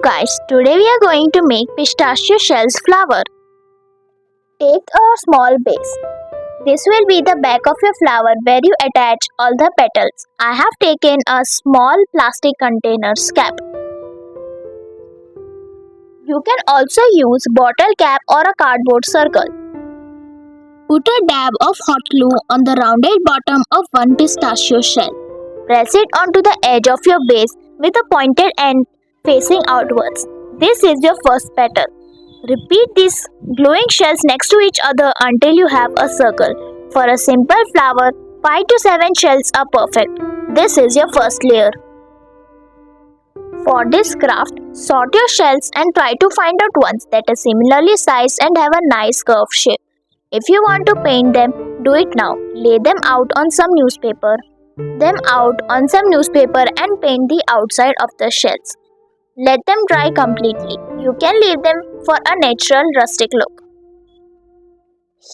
Guys, today we are going to make pistachio shells flower. Take a small base. This will be the back of your flower where you attach all the petals. I have taken a small plastic container's cap. You can also use bottle cap or a cardboard circle. Put a dab of hot glue on the rounded bottom of one pistachio shell. Press it onto the edge of your base with a pointed end facing outwards. This is your first petal. Repeat these gluing shells next to each other until you have a circle. For a simple flower, 5 to 7 shells are perfect. This is your first layer. For this craft, sort your shells and try to find out ones that are similarly sized and have a nice curved shape. If you want to paint them, do it now. Lay them out on some newspaper. And paint the outside of the shells. Let them dry completely. You can leave them for a natural rustic look.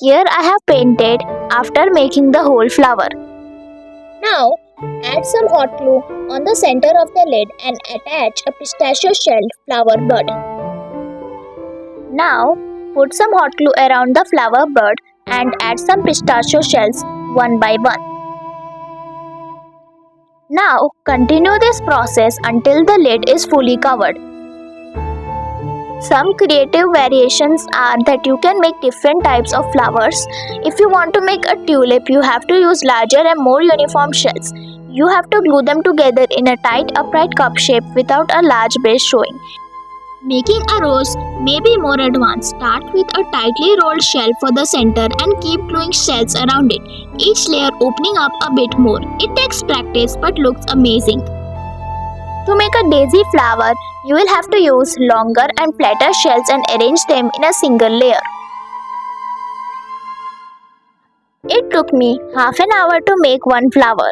Here I have painted after making the whole flower. Now add some hot glue on the center of the lid and attach a pistachio shell flower bud. Now put some hot glue around the flower bud and add some pistachio shells one by one. Now continue this process until the lid is fully covered. Some creative variations are that you can make different types of flowers. If you want to make a tulip, you have to use larger and more uniform shells. You have to glue them together in a tight upright cup shape without a large base showing. Making a rose may be more advanced. Start with a tightly rolled shell for the center and keep gluing shells around it, each layer opening up a bit more. It takes practice but looks amazing. To make a daisy flower, you will have to use longer and flatter shells and arrange them in a single layer. It took me half an hour to make one flower.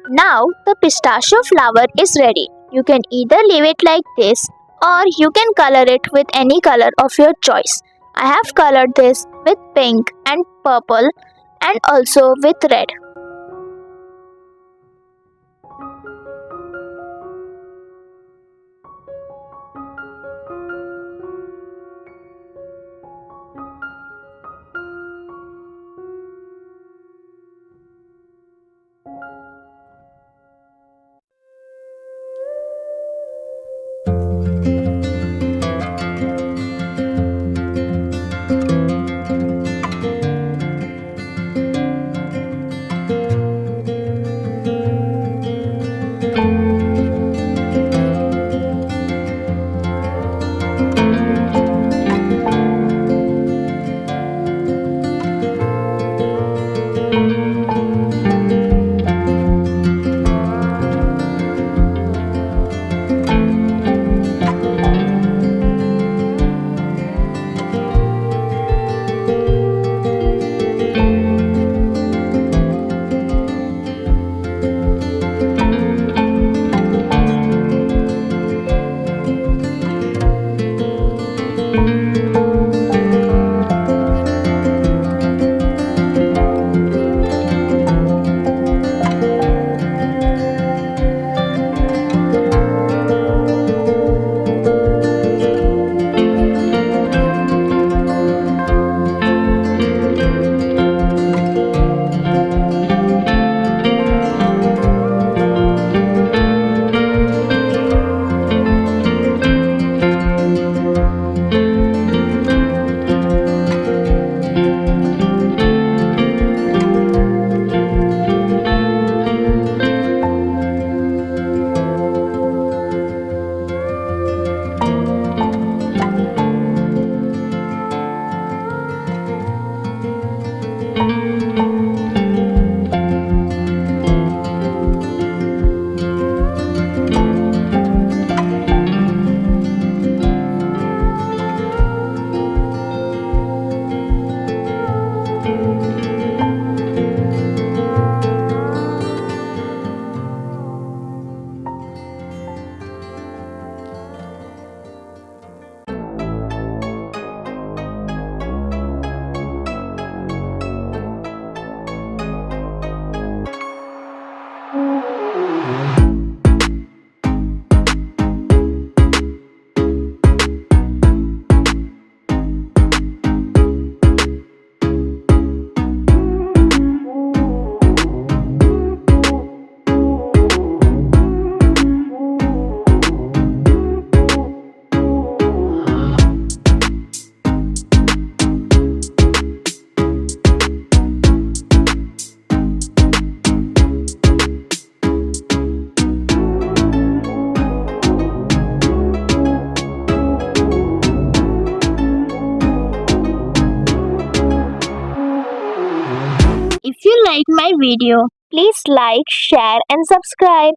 Now the pistachio flower is ready. You can either leave it like this or you can color it with any color of your choice. I have colored this with pink and purple and also with red. If you like my video, please like, share and subscribe.